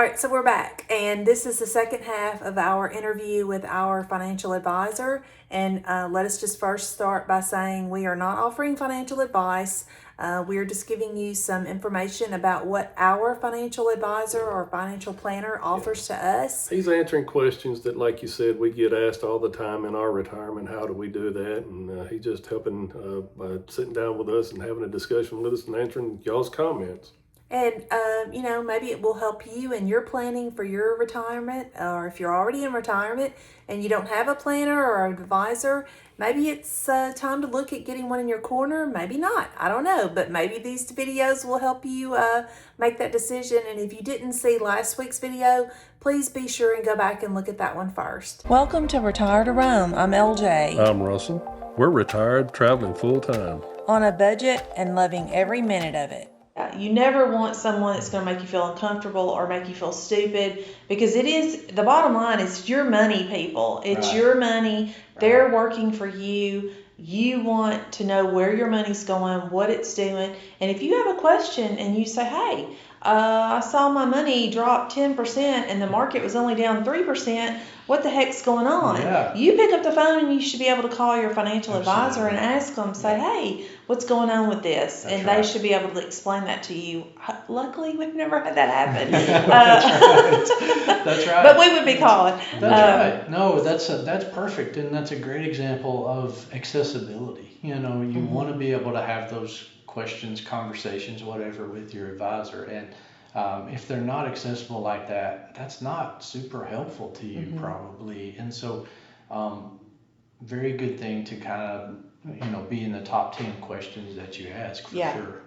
All right, so we're back, and this is the second half of our interview with our financial advisor. And let us just first start by saying we are not offering financial advice. We are just giving you some information about what our financial advisor or financial planner offers to us. He's answering questions that, like you said, we get asked all the time in our retirement. How do we do that? And he's just helping by sitting down with us and having a discussion with us and answering y'all's comments. And, maybe it will help you in your planning for your retirement, or if you're already in retirement and you don't have a planner or an advisor, maybe it's time to look at getting one in your corner. Maybe not. I don't know. But maybe these videos will help you make that decision. And if you didn't see last week's video, please be sure and go back and look at that one first. Welcome to Retire to Roam. I'm LJ. I'm Russell. We're retired, traveling full time. On a budget and loving every minute of it. You never want someone that's going to make you feel uncomfortable or make you feel stupid, because it is, the bottom line is your money, people. It's right. Your money. They're working for you. You want to know where your money's going, what it's doing. And if you have a question and you say, hey, I saw my money drop 10% and the market was only down 3%. What the heck's going on? Yeah. You pick up the phone and you should be able to call your financial advisor and ask them, say, hey, what's going on with this? That's and right. They should be able to explain that to you. Luckily, we've never had that happen. That's right. But we would be calling. That's right. No, that's perfect. And that's a great example of accessibility. You know, you want to be able to have those questions, conversations, whatever, with your advisor. And if they're not accessible like that, that's not super helpful to you probably. And so very good thing to kind of, be in the top 10 questions that you ask for sure.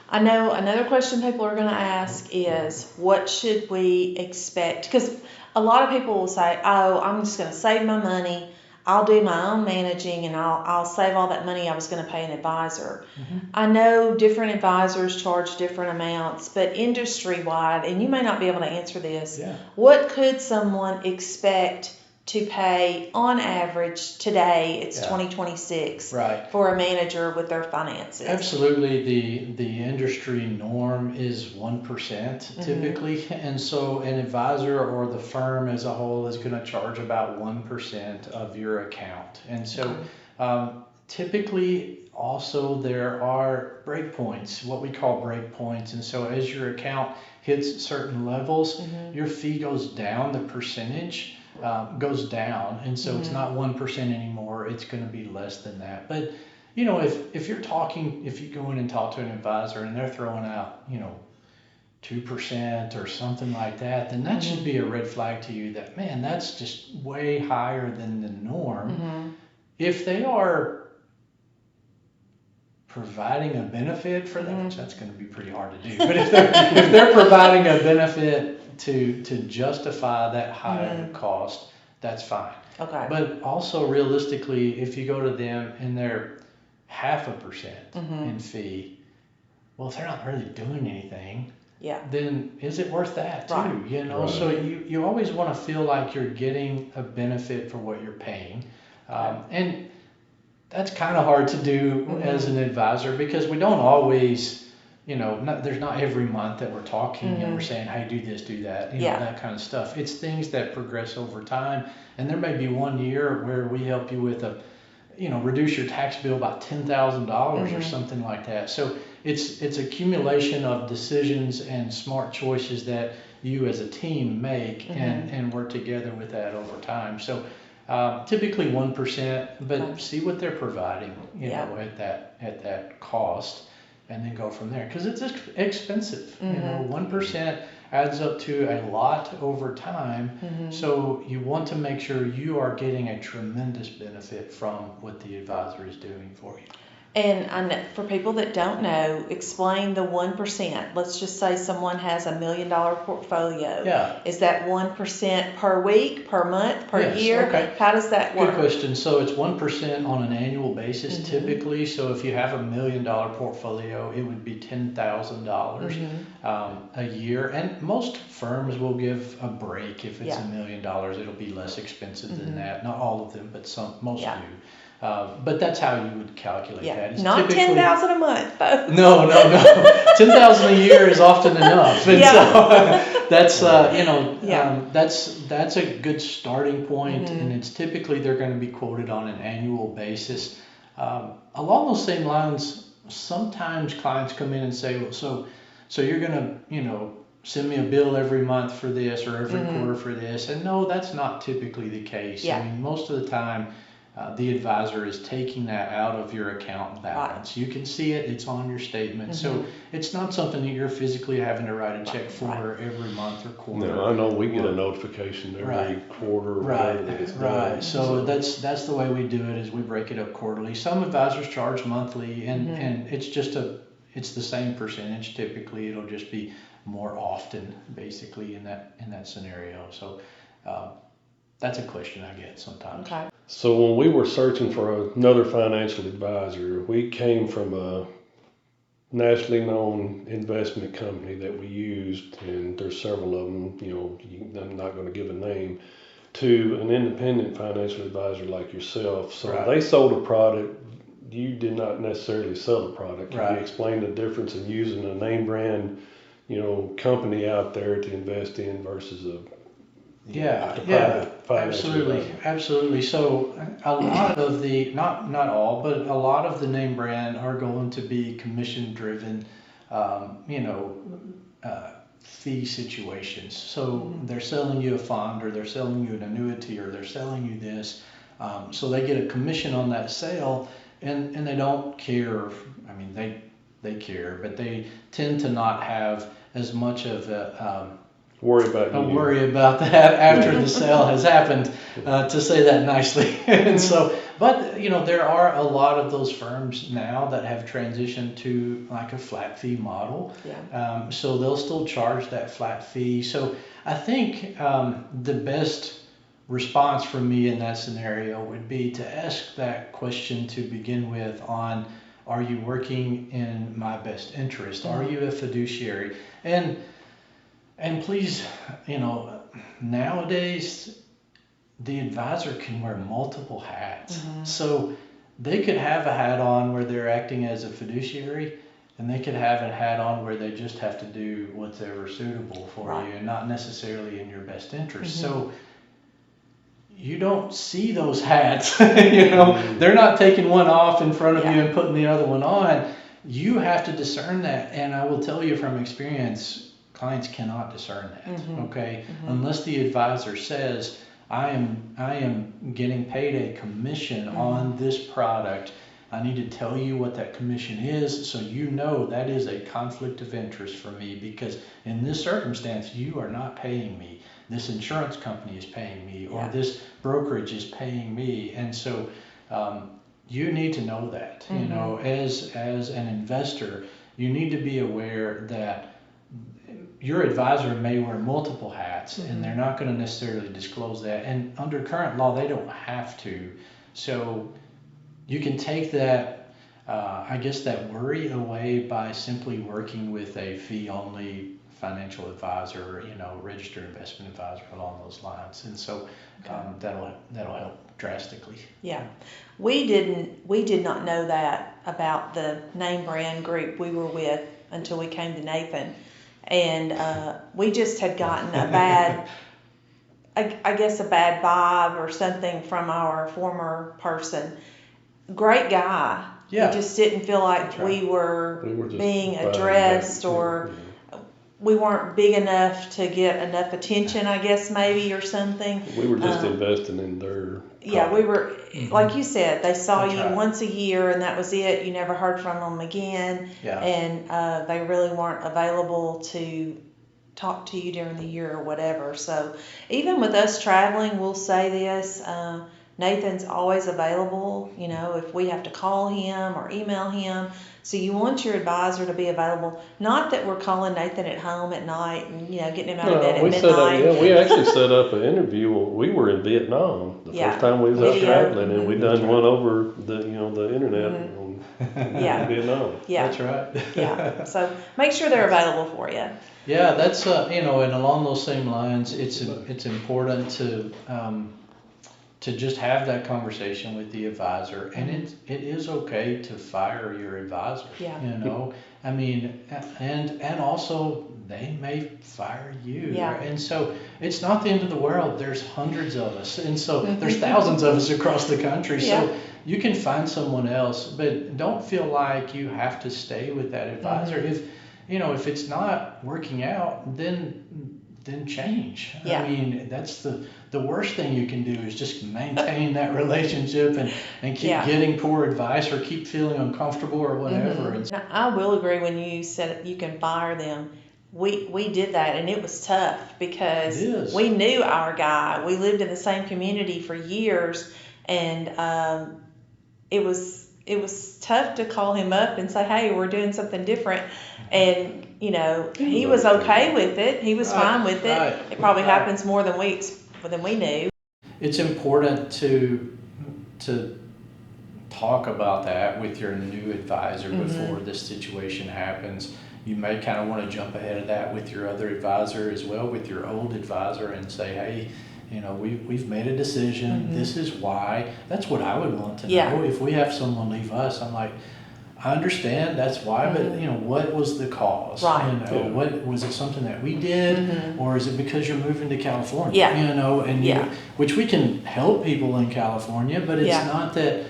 I know another question people are going to ask is, what should we expect? Because a lot of people will say, oh, I'm just going to save my money. I'll do my own managing and I'll save all that money I was going to pay an advisor. I know different advisors charge different amounts, but industry-wide, and you may not be able to answer this, what could someone expect to pay on average today? It's 2026 for a manager with their finances. Absolutely. The industry norm is 1% typically, and so an advisor or the firm as a whole is going to charge about 1% of your account. And so typically also there are breakpoints, what we call breakpoints, and so as your account hits certain levels, your fee goes down, the percentage goes down, and so it's not 1% anymore, it's going to be less than that. But if you go in and talk to an advisor and they're throwing out 2% or something like that, then that should be a red flag to you that, man, that's just way higher than the norm. If they are providing a benefit for that, which that's going to be pretty hard to do, but if they're providing a benefit to justify that higher cost, that's fine. Okay. But also realistically, if you go to them and they're 0.5% in fee, well, if they're not really doing anything, then is it worth that too? Right. So you always want to feel like you're getting a benefit for what you're paying, and that's kind of hard to do as an advisor, because we don't always. There's not every month that we're talking and we're saying, hey, do this, do that, that kind of stuff. It's things that progress over time. And there may be one year where we help you with reduce your tax bill by $10,000 or something like that. So it's accumulation of decisions and smart choices that you as a team make and work together with that over time. So typically 1%, but see what they're providing, at that cost. And then go from there, because it's expensive. 1% adds up to a lot over time. So you want to make sure you are getting a tremendous benefit from what the advisor is doing for you. And for people that don't know, explain the 1%. Let's just say someone has $1 million portfolio. Yeah. Is that 1% per week, per month, per year? Okay. How does that work? Good question. So it's 1% on an annual basis typically. So if you have $1 million portfolio, it would be $10,000 a year. And most firms will give a break. If it's $1 million, it'll be less expensive than that. Not all of them, but most do. But that's how you would calculate that. It's not $10,000 a month though. No. 10,000 a year is often enough. And so that's that's a good starting point, and it's typically they're going to be quoted on an annual basis. Along those same lines, sometimes clients come in and say, well, so you're going to send me a bill every month for this or every quarter for this, and no, that's not typically the case. I mean, most of the time the advisor is taking that out of your account balance. You can see it, it's on your statement. So it's not something that you're physically having to write a check for every month or quarter. No, I know we get a notification every quarter. Right. So that's the way we do it, is we break it up quarterly. Some advisors charge monthly, and it's the same percentage. Typically it'll just be more often, basically, in that scenario. So that's a question I get sometimes. Okay. So when we were searching for another financial advisor, we came from a nationally known investment company that we used, and there's several of them, I'm not going to give a name, to an independent financial advisor like yourself. So they sold a product. You did not necessarily sell a product. Can you explain the difference in using a name brand company out there to invest in versus absolutely. So a lot of the, not all, but a lot of the name brand are going to be commission driven, fee situations. So they're selling you a fund, or they're selling you an annuity, or they're selling you this. So they get a commission on that sale, and they don't care. I mean, they care, but they tend to not have as much of a worry about that after the sale has happened, to say that nicely. And so, but there are a lot of those firms now that have transitioned to like a flat fee model. So they'll still charge that flat fee. So I think the best response from me in that scenario would be to ask that question to begin with on, are you working in my best interest? Are you a fiduciary? And please, nowadays the advisor can wear multiple hats. So they could have a hat on where they're acting as a fiduciary, and they could have a hat on where they just have to do whatever suitable for you, and not necessarily in your best interest. So you don't see those hats. They're not taking one off in front of you and putting the other one on. You have to discern that, and I will tell you from experience, clients cannot discern that, unless the advisor says, I am getting paid a commission on this product. I need to tell you what that commission is, so that is a conflict of interest for me, because in this circumstance you are not paying me. This insurance company is paying me, or this brokerage is paying me, and so you need to know that. As an investor, you need to be aware that your advisor may wear multiple hats, and they're not going to necessarily disclose that. And under current law, they don't have to. So you can take that, that worry away by simply working with a fee-only financial advisor, registered investment advisor along those lines. And so that'll help drastically. Yeah. We did not know that about the name brand group we were with until we came to Nathan. And we just had gotten a bad vibe or something from our former person. Great guy. Yeah. We just didn't feel like we were being addressed, or we weren't big enough to get enough attention, I guess, maybe, or something. We were just investing in their product. We were, like you said, they saw you once a year, and that was it. You never heard from them again. And they really weren't available to talk to you during the year or whatever. So even with us traveling, we'll say this, Nathan's always available, if we have to call him or email him. So you want your advisor to be available. Not that we're calling Nathan at home at night and getting him out of bed at midnight. We actually set up an interview. We were in Vietnam the first time we was out traveling, and we done one over the internet in Vietnam. Yeah, that's right. Yeah, so make sure they're available for you. Yeah, that's and along those same lines, it's important to to just have that conversation with the advisor, and it is okay to fire your advisor. Yeah. You know, I mean, and also they may fire you. Yeah. Right? And so it's not the end of the world. There's hundreds of us, and so there's thousands of us across the country. Yeah. So you can find someone else, but don't feel like you have to stay with that advisor. If it's not working out, then change. Yeah. I mean, that's the worst thing you can do is just maintain that relationship and keep getting poor advice or keep feeling uncomfortable or whatever. Now, I will agree when you said you can fire them. We did that, and it was tough because we knew our guy. We lived in the same community for years, and it was tough to call him up and say, hey, we're doing something different. And, he was okay with it. He was fine with it. Right. It probably happens more than we knew. It's important to talk about that with your new advisor before this situation happens. You may kind of want to jump ahead of that with your other advisor as well, with your old advisor, and say, hey, we've made a decision. This is why. That's what I would want to know. If we have someone leave us, I'm like, I understand that's why, but what was the cause? Right. What was it? Something that we did, or is it because you're moving to California? Which we can help people in California, but it's not that.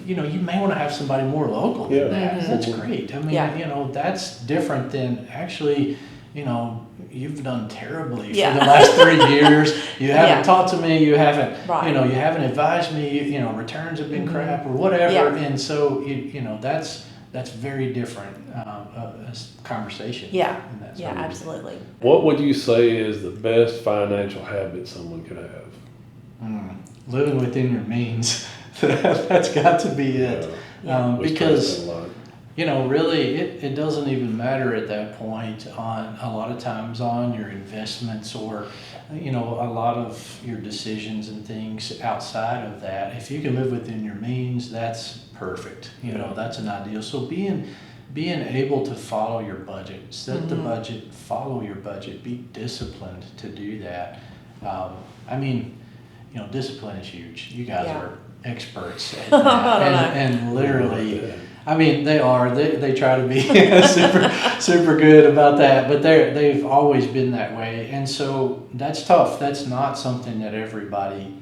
You may want to have somebody more local than that. That's great. I mean, that's different than actually, you've done terribly for the last 3 years. You haven't talked to me. You haven't, you haven't advised me. Returns have been crap or whatever. And so, that's very different conversation. Yeah. Absolutely. What would you say is the best financial habit someone could have? Living within your means. That's got to be it. Because really it doesn't even matter at that point on a lot of times on your investments or a lot of your decisions and things outside of that. If you can live within your means, that's perfect. That's an ideal. So being able to follow your budget, set the budget, follow your budget, be disciplined to do that. Discipline is huge. You guys are experts at that. and literally, they try to be super good about that, but they've always been that way. And so that's tough. That's not something that everybody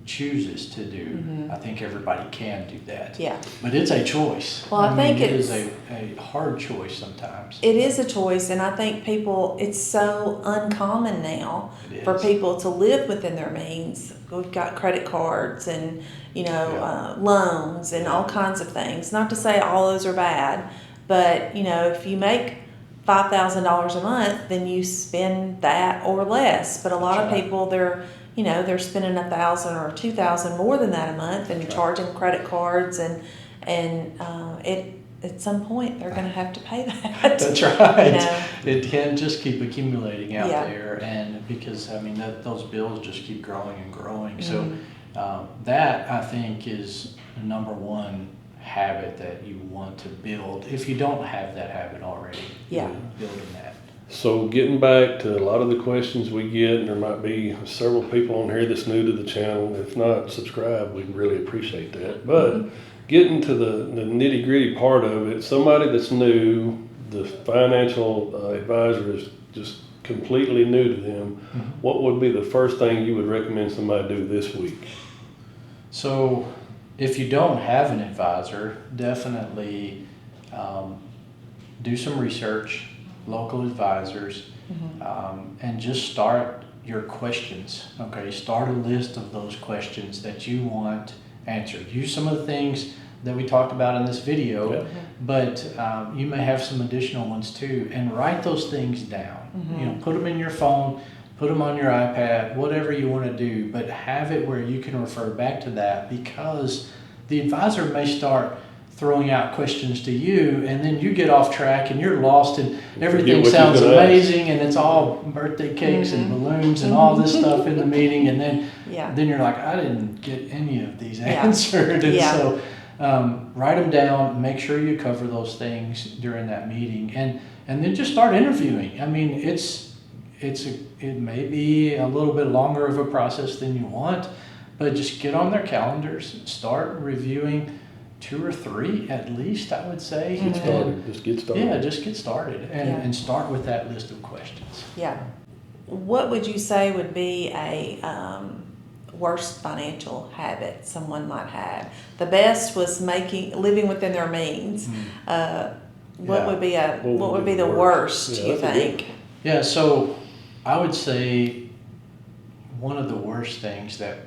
chooses to do. I think everybody can do that. Yeah. But it's a choice. Well, I think it is a hard choice sometimes. It is a choice, and I think it's so uncommon now for people to live within their means. We've got credit cards and, loans and all kinds of things. Not to say all those are bad, but, if you make $5,000 a month, then you spend that or less. But a lot of people, they're spending $1,000 or $2,000 more than that a month, and charging credit cards, and at some point they're going to have to pay that. That's right. It can't just keep accumulating out there, and because those bills just keep growing and growing. So that I think is the number one habit that you want to build if you don't have that habit already. Building that. So getting back to a lot of the questions we get, and there might be several people on here that's new to the channel. If not, subscribe. We'd really appreciate that. But getting to the nitty-gritty part of it, somebody that's new, the financial advisor is just completely new to them. What would be the first thing you would recommend somebody do this week? So if you don't have an advisor, definitely do some research, local advisors, and just start your questions. Okay, start a list of those questions that you want answered. Use some of the things that we talked about in this video, but you may have some additional ones too, and write those things down. Put them in your phone, put them on your iPad, whatever you want to do, but have it where you can refer back to that, because the advisor may start throwing out questions to you, and then you get off track and you're lost, and everything sounds amazing, and it's all birthday cakes and balloons and all this stuff in the meeting, and then you're like, I didn't get any of these answered. And so write them down, make sure you cover those things during that meeting, and then just start interviewing. It may be a little bit longer of a process than you want, But just get on their calendars, start reviewing 2 or 3 at least, I would say. Get started. Just get started. Yeah, just get started and start with that list of questions. Yeah. What would you say would be a worst financial habit someone might have? The best was living within their means. What would be the worst, you think? Yeah, so I would say one of the worst things that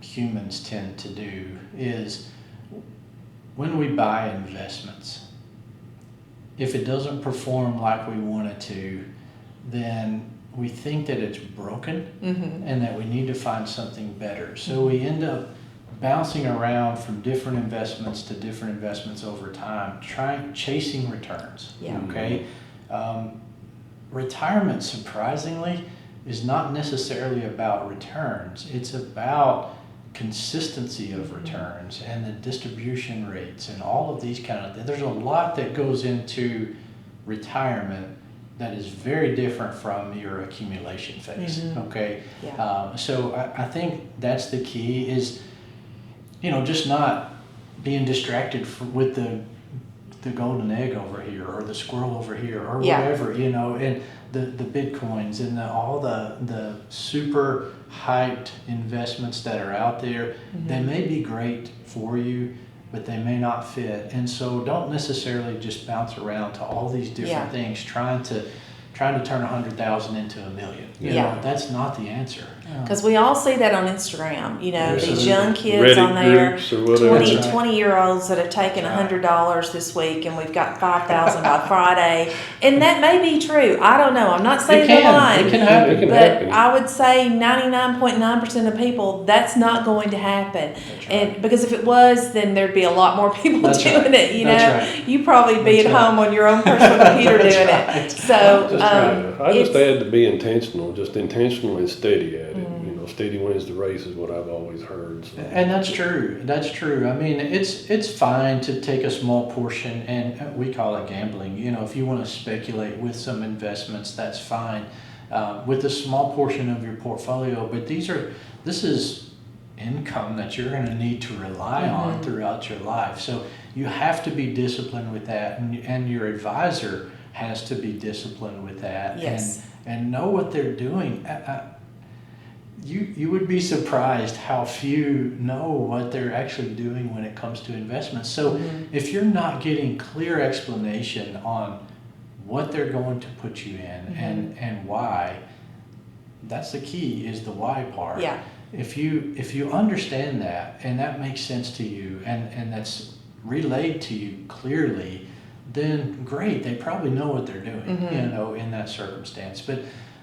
humans tend to do is when we buy investments, if it doesn't perform like we want it to, then we think that it's broken and that we need to find something better. So we end up bouncing around from different investments to different investments over time, chasing returns. Okay. Retirement, surprisingly, is not necessarily about returns. It's about consistency of returns and the distribution rates and all of these kind of things. There's a lot that goes into retirement that is very different from your accumulation phase. Okay. So I think that's the key is, just not being distracted with the golden egg over here or the squirrel over here or whatever, and the Bitcoins and all the super hyped investments that are out there. They may be great for you, but they may not fit. And so don't necessarily just bounce around to all these different things trying to turn 100,000 into $1 million. You know, that's not the answer. Because we all see that on Instagram. These young kids Reddit on there, 20-year-olds that have taken $100 this week, and we've got 5,000 by Friday. And that may be true. I don't know. I'm not saying they're lying. It can happen. But I would say 99.9% of people, that's not going to happen. And because if it was, then there'd be a lot more people doing it. You'd probably be at home on your own personal computer doing it. So I just add to be intentional, just intentional and steady at it. Steady wins the race is what I've always heard. So. And that's true. That's true. I mean, it's fine to take a small portion, and we call it gambling. If you want to speculate with some investments, that's fine. With a small portion of your portfolio, but this is income that you're going to need to rely on throughout your life. So you have to be disciplined with that, and your advisor has to be disciplined with that. Yes. And know what they're doing. You would be surprised how few know what they're actually doing when it comes to investments. So if you're not getting clear explanation on what they're going to put you in and why, that's the key, is the why part. Yeah. If you understand that and that makes sense to you and that's relayed to you clearly, then great, they probably know what they're doing, in that circumstance.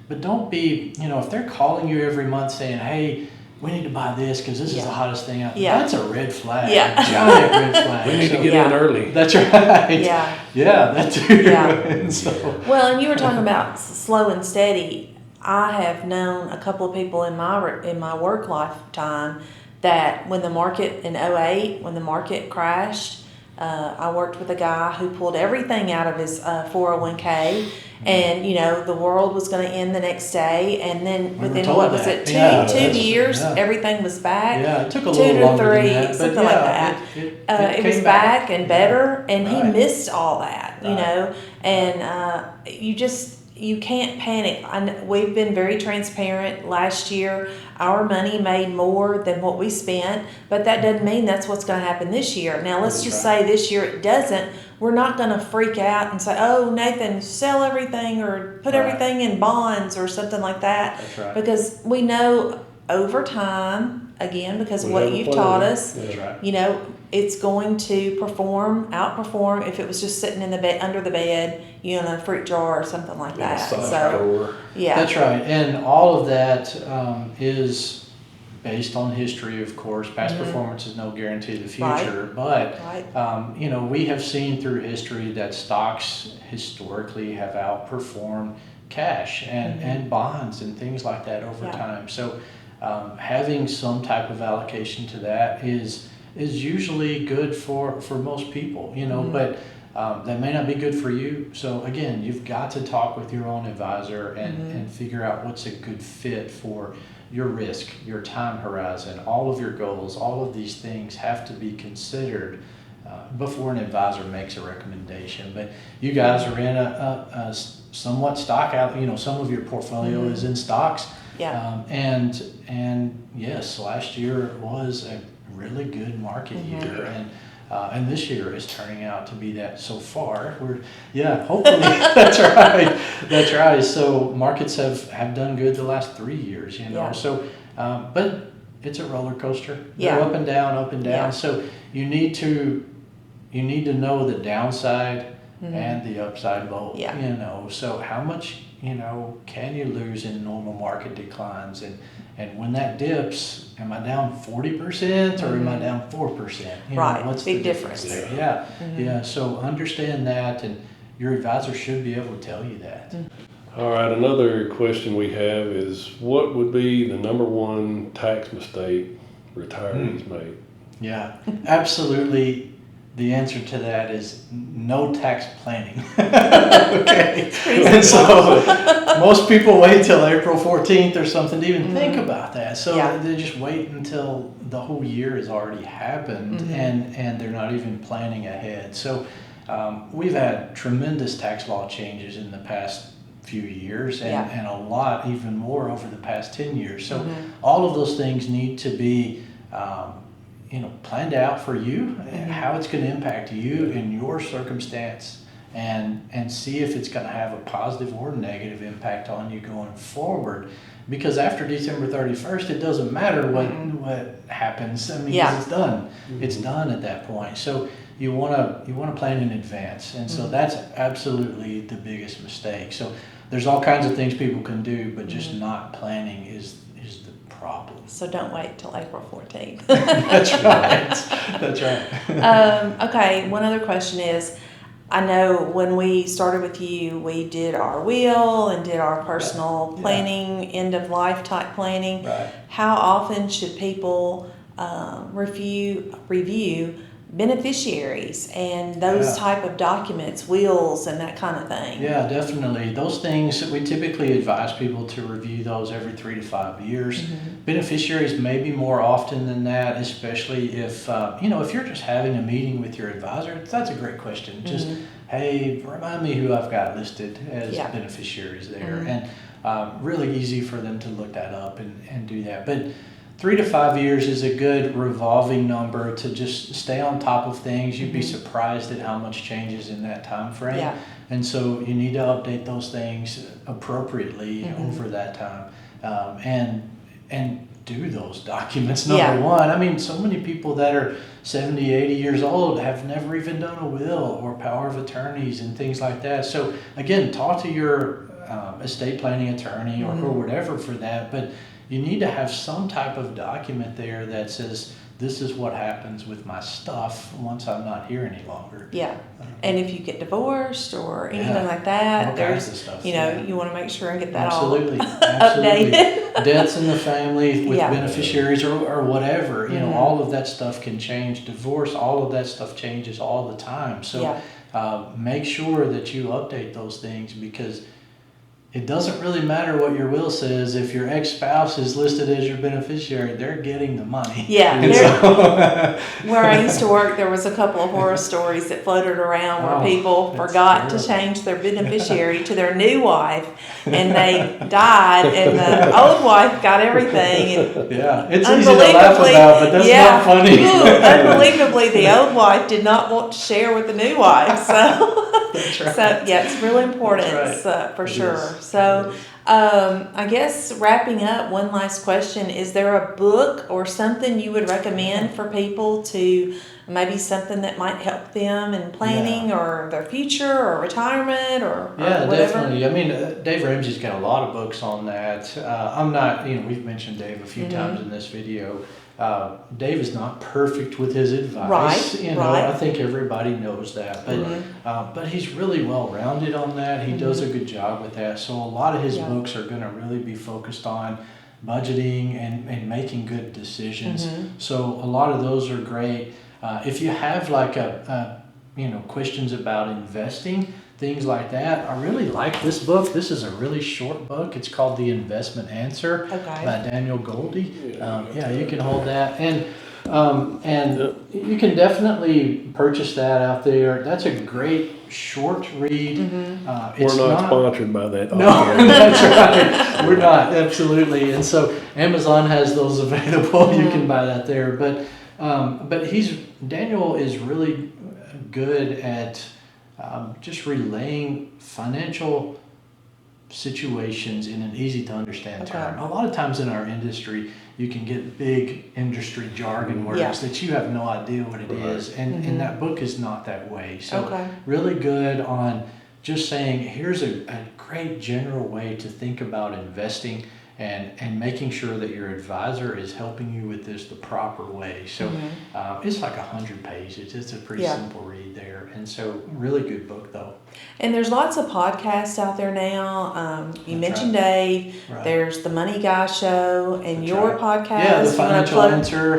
But don't be, if they're calling you every month saying, hey, we need to buy this because this is the hottest thing out there. Yeah. That's a red flag. Yeah. A giant red flag. We need to get in early. That's right. Yeah. Yeah, that too. Yeah. And you were talking about slow and steady. I have known a couple of people in my work lifetime that when the market in 2008, when the market crashed, I worked with a guy who pulled everything out of his 401k, and the world was going to end the next day, and then within two years, everything was back. Yeah, it took a 2 little to longer 3, than that, something like that. It was back and better, and he missed all that, and you can't panic. We've been very transparent. Last year, our money made more than what we spent, but that doesn't mean that's what's going to happen this year. Now, let's just say this year it doesn't. We're not going to freak out and say, oh, Nathan, sell everything or put everything in bonds or something like that. That's right. Because we know over time, again, because of what you've taught us, it's going to outperform if it was just sitting in the bed, under the bed, in a fruit jar or something like that. So, that's right. And all of that is based on history, of course. Past performance is no guarantee of the future, but we have seen through history that stocks historically have outperformed cash and bonds and things like that over time. So having some type of allocation to that is usually good for most people, but that may not be good for you. So again, you've got to talk with your own advisor and figure out what's a good fit for your risk, your time horizon, all of your goals. All of these things have to be considered before an advisor makes a recommendation. But you guys are in a somewhat stock out, some of your portfolio is in stocks. Yeah. And yes, last year was a really good market year, and this year is turning out to be that so far. Hopefully that's right. That's right. So markets have done good the last 3 years, Yeah. So, but it's a roller coaster. Yeah. They're up and down. Yeah. So you need to know the downside and the upside both. Yeah. So how much can you lose in normal market declines, and when that dips, am I down 40% or am I down 4%? Right. What's Big the difference there? Yeah. Yeah. So understand that, and your advisor should be able to tell you that. All right, another question we have is, what would be the number one tax mistake retirees make? Yeah, absolutely. The answer to that is no tax planning. Okay. And so most people wait till April 14th or something to even think about that. So they just wait until the whole year has already happened and they're not even planning ahead. So we've had tremendous tax law changes in the past few years and a lot even more over the past 10 years. So all of those things need to be planned out for you, and how it's going to impact you in your circumstance, and see if it's going to have a positive or negative impact on you going forward. Because after December 31st, it doesn't matter what happens. I mean, 'cause it's done. It's done at that point. So you want to plan in advance, and so that's absolutely the biggest mistake. So there's all kinds of things people can do, but just not planning is the problem. So don't wait till April 14th. That's right. That's right. Okay, one other question is, I know when we started with you, we did our will and did our personal planning, end of life type planning. Right. How often should people review beneficiaries and those type of documents, wills and that kind of thing? Yeah, definitely. Those things, we typically advise people to review those every 3 to 5 years. Beneficiaries maybe more often than that, especially if if you're just having a meeting with your advisor. That's a great question. Just, hey, remind me who I've got listed as beneficiaries there. And really easy for them to look that up and do that. But 3 to 5 years is a good revolving number to just stay on top of things. You'd be surprised at how much changes in that time frame. Yeah. And so you need to update those things appropriately over that time, and do those documents. Number one, I mean, so many people that are 70, 80 years old have never even done a will or power of attorneys and things like that. So again, talk to your estate planning attorney or whatever for that, but you need to have some type of document there that says, this is what happens with my stuff once I'm not here any longer. Yeah. And if you get divorced or anything like that, there's, stuff, you want to make sure and get that Absolutely. updated. Deaths in the family with beneficiaries or whatever, all of that stuff can change. Divorce, all of that stuff changes all the time. So make sure that you update those things, because it doesn't really matter what your will says. If your ex-spouse is listed as your beneficiary, they're getting the money. Yeah. Where I used to work, there was a couple of horror stories that floated around where people forgot to change their beneficiary to their new wife, and they died, and the old wife got everything. And it's easy to laugh about, but that's not funny. Unbelievably, the old wife did not want to share with the new wife. So. That's right. So it's really important, for sure. So I guess wrapping up, one last question: is there a book or something you would recommend for people to, maybe something that might help them in planning or their future or retirement or whatever? Definitely. I mean, Dave Ramsey's got a lot of books on that. I'm not, we've mentioned Dave a few times in this video. Dave is not perfect with his advice. I think everybody knows that, but he's really well rounded on that. He does a good job with that. So a lot of his books are going to really be focused on budgeting and making good decisions. So a lot of those are great. If you have like a questions about investing, things like that, I really like this book. This is a really short book. It's called The Investment Answer by Daniel Goldie. You can hold that. And you can definitely purchase that out there. That's a great short read. We're not sponsored by that. No, that's right. We're not, absolutely. And so Amazon has those available. You can buy that there. But Daniel is really good at just relaying financial situations in an easy to understand term. A lot of times in our industry, you can get big industry jargon words that you have no idea what it is. And that book is not that way. So really good on just saying, here's a great general way to think about investing and making sure that your advisor is helping you with this the proper way. So it's like 100 pages. It's a pretty simple read there. And so really good book though. And there's lots of podcasts out there now. You mentioned Dave. There's the Money Guy Show and your podcast. Yeah, the Financial Answer.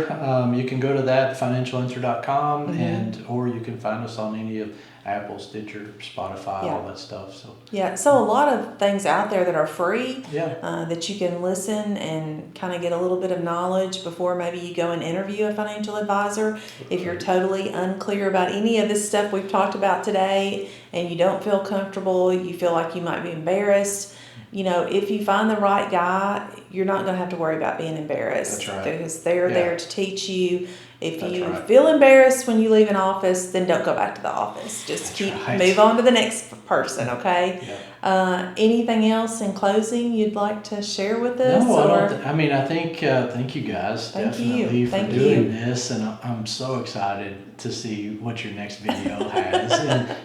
You can go to that, financialanswer.com, and or you can find us on any of Apple, Stitcher, Spotify, all that stuff. So a lot of things out there that are free that you can listen and kind of get a little bit of knowledge before maybe you go and interview a financial advisor. If you're totally unclear about any of this stuff we've talked about today and you don't feel comfortable, you feel like you might be embarrassed, if you find the right guy, you're not going to have to worry about being embarrassed. That's right. Because they're there to teach you. If you feel embarrassed when you leave an office, then don't go back to the office. Just move on to the next person, okay? Yeah. Anything else in closing you'd like to share with us? No, I think thank you guys for doing this, and I'm so excited to see what your next video has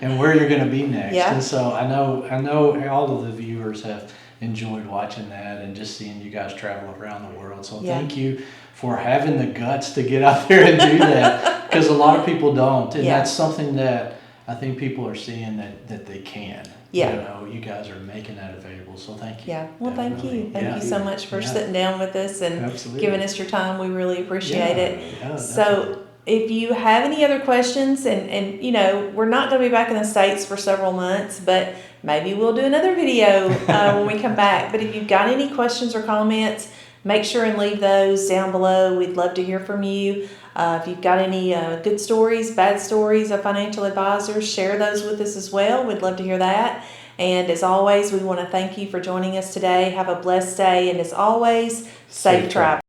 and where you're going to be next. Yeah. And so I know all of the viewers have enjoyed watching that and just seeing you guys travel around the world. So thank you for having the guts to get out there and do that, because a lot of people don't, and that's something that I think people are seeing that they can. You guys are making that available, so thank you. Thank you. Thank you so much for sitting down with us and giving us your time. We really appreciate it. So if you have any other questions, and we're not going to be back in the States for several months, but maybe we'll do another video when we come back. But if you've got any questions or comments, make sure and leave those down below. We'd love to hear from you. If you've got any good stories, bad stories of financial advisors, share those with us as well. We'd love to hear that. And as always, we want to thank you for joining us today. Have a blessed day. And as always, safe travel.